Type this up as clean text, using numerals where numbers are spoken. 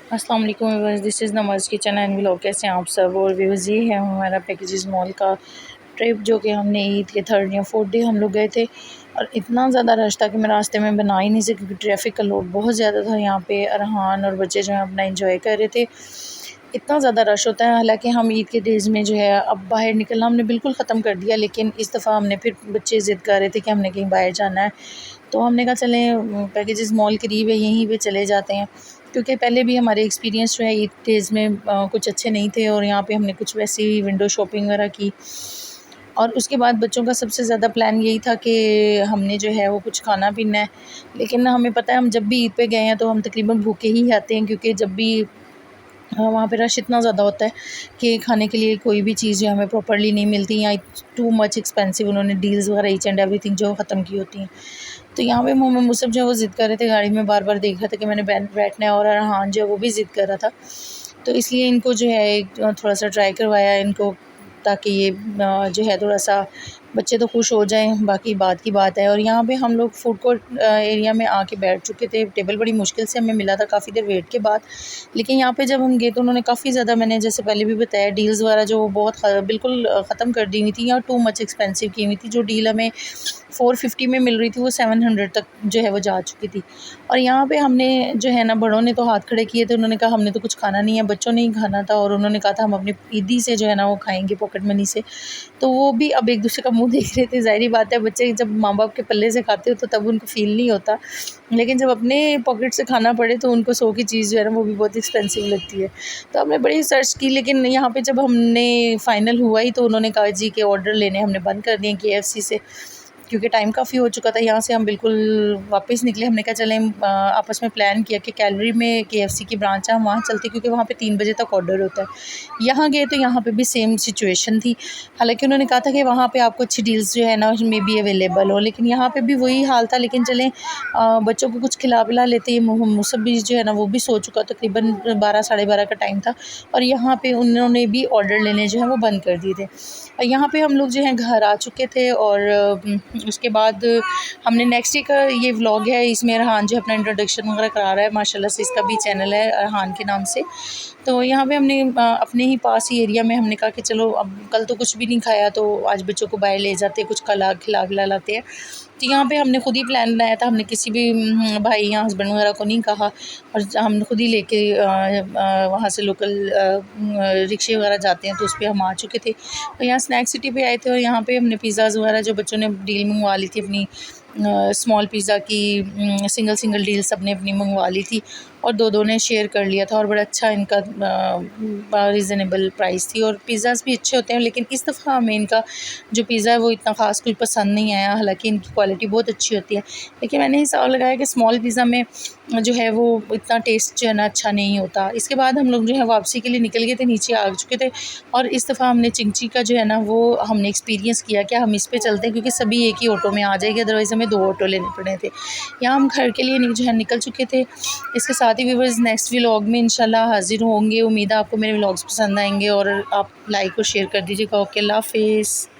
अस्सलाम वालेकुम viewers, this is नमाज़ किचन एंड व्लॉग। कैसे हैं आप सब। और व्यूअर्स, ये है हमारा पैकेजेस मॉल का ट्रिप, जो कि हमने ईद के 3rd या 4th डे हम लोग गए थे। और इतना ज़्यादा रश था कि मैं रास्ते में बना ही नहीं सकी क्योंकि ट्रैफिक का लोड बहुत ज़्यादा था। यहाँ पे अरहान और बच्चे जो हैं अपना एंजॉय कर रहे थे। इतना ज़्यादा रश होता है, हालांकि हम ईद के डेज़ में जो है अब बाहर निकलना हमने बिल्कुल ख़त्म कर दिया, लेकिन इस दफ़ा हमने फिर बच्चे ज़िद कर रहे थे कि हमने कहीं बाहर जाना है, तो हमने कहा चलें पैकेजेस मॉल करीब है, यहीं पे चले जाते हैं। क्योंकि पहले भी हमारे एक्सपीरियंस जो है ईद डेज़ में कुछ अच्छे नहीं थे, और यहाँ पे हमने कुछ वैसी विंडो शॉपिंग वगैरह की। और उसके बाद बच्चों का सबसे ज़्यादा प्लान यही था कि हमने जो है वो कुछ खाना पीना है। लेकिन हमें पता है हम जब भी ईद पे गए हैं तो हम तकरीबन भूखे ही आते हैं, क्योंकि जब भी वहाँ पे रश इतना ज़्यादा होता है कि खाने के लिए कोई भी चीज़ जो हमें प्रॉपर्ली नहीं मिलती, या टू मच एक्सपेंसिव उन्होंने डील्स वगैरह ईच एंड एवरीथिंग जो ख़त्म की होती हैं। तो यहाँ पे मोहम्मद मुसब जो है वो ज़िद कर रहे थे, गाड़ी में बार बार देख रहा था कि मैंने बैठना है, और अरहान जो है वो भी ज़िद कर रहा था। तो इसलिए इनको जो है थोड़ा सा ट्राई करवाया इनको, ताकि ये जो है थोड़ा सा बच्चे तो खुश हो जाएं, बाकी बात की बात है। और यहाँ पे हम लोग फूड कोर्ट एरिया में आके बैठ चुके थे। टेबल बड़ी मुश्किल से हमें मिला था काफ़ी देर वेट के बाद, लेकिन यहाँ पे जब हम गए तो उन्होंने काफ़ी ज़्यादा, मैंने जैसे पहले भी बताया, डील्स वगैरह जो बहुत बिल्कुल ख़त्म कर दी हुई थी, या टू मच एक्सपेंसिव की हुई थी। जो डील हमें 450 में मिल रही थी वो 700 तक जो है वो जा चुकी थी। और यहाँ पे हमने जो है ना, बड़ों ने तो हाथ खड़े किए थे, उन्होंने कहा हमने तो कुछ खाना नहीं है, बच्चों ने ही खाना था, और उन्होंने कहा था हम अपनी ईदी से जो है ना वो खाएंगे, पॉकेट मनी से। तो वो भी अब एक दूसरे का मुंह देख रहे थे। ज़ाहिर बात है, बच्चे जब माँ बाप के पल्ले से खाते हो तो तब उनको फ़ील नहीं होता, लेकिन जब अपने पॉकेट से खाना पड़े तो उनको 100 की चीज़ जो है ना वो भी बहुत एक्सपेंसिव लगती है। तो हमने बड़ी सर्च की, लेकिन यहाँ पे जब हमने फ़ाइनल हुआ ही तो उन्होंने कहा जी कि ऑर्डर लेने हमने बंद कर दिए KFC से, क्योंकि टाइम काफ़ी हो चुका था। यहाँ से हम बिल्कुल वापस निकले। हमने कहा चलें, आपस में प्लान किया कि कैलरी में KFC की ब्रांच है, हम वहाँ चलते, क्योंकि वहाँ पे 3 बजे तक ऑर्डर होता है। यहाँ गए तो यहाँ पे भी सेम सिचुएशन थी। हालांकि उन्होंने कहा था कि वहाँ पे आपको अच्छी डील्स जो है ना मे बी अवेलेबल हो, लेकिन यहाँ पे भी वही हाल था। लेकिन चलें, बच्चों को कुछ खिला पिला लेते हैं। मुसब भी जो है ना वो भी सो चुका, तकरीबन 12 साढ़े 12 का टाइम था, और यहाँ पे उन्होंने भी ऑर्डर लेने जो है वो बंद कर दिए थे। और यहाँ पे हम लोग जो हैं घर आ चुके थे, और उसके बाद हमने नेक्स्ट डे का ये व्लॉग है, इसमें अरहान जो अपना इंट्रोडक्शन वगैरह करा रहा है, माशाल्लाह से इसका भी चैनल है अरहान के नाम से। तो यहाँ पे हमने अपने ही पास ही एरिया में हमने कहा कि चलो, अब कल तो कुछ भी नहीं खाया, तो आज बच्चों को बाहर ले जाते, कुछ खिला पिला लाते हैं। तो यहाँ पे हमने खुद ही प्लान बनाया था, हमने किसी भी भाई या हस्बैंड वगैरह को नहीं कहा, और हम खुद ही लेके वहाँ से लोकल रिक्शे वगैरह जाते हैं, तो उस पर हम आ चुके थे। और यहाँ स्नैक सिटी पे आए थे, और यहाँ पे हमने पिज़्ज़ाज़ वगैरह जो बच्चों ने डील मंगवा ली थी अपनी, स्मॉल पिज़्ज़ा की सिंगल डील सब ने अपनी मंगवा ली थी, और दो ने शेयर कर लिया था। और बड़ा अच्छा इनका रीज़नेबल प्राइस थी, और पिज़्ज़ाज़ भी अच्छे होते हैं। लेकिन इस दफ़ा हमें इनका जो पिज़्ज़ा है वो इतना ख़ास कोई पसंद नहीं आया, हालांकि इनकी क्वालिटी बहुत अच्छी होती है। लेकिन मैंने हिसाब लगाया कि स्मॉल पिज़्ज़ा में जो है वो इतना टेस्ट जो है ना अच्छा नहीं होता। इसके बाद हम लोग जो है वापसी के लिए निकल गए थे, नीचे आ चुके थे, और इस दफ़ा हमने चिंची का जो है ना वो हमने एक्सपीरियंस किया कि हम इस पे चलते हैं, क्योंकि सभी एक ही ऑटो में आ जाएगी, अदरवाइज़ हमें 2 ऑटो लेने पड़े थे। यहाँ हम घर के लिए जो है निकल चुके थे। इसके साथ ही व्यूअर्स, नेक्स्ट व्लॉग में इंशाल्लाह हाज़िर होंगे। उम्मीद है आपको मेरे व्लॉग्स पसंद आएंगे, और आप लाइक और शेयर कर दीजिएगा। ओके, अल्लाह हाफ़िज़।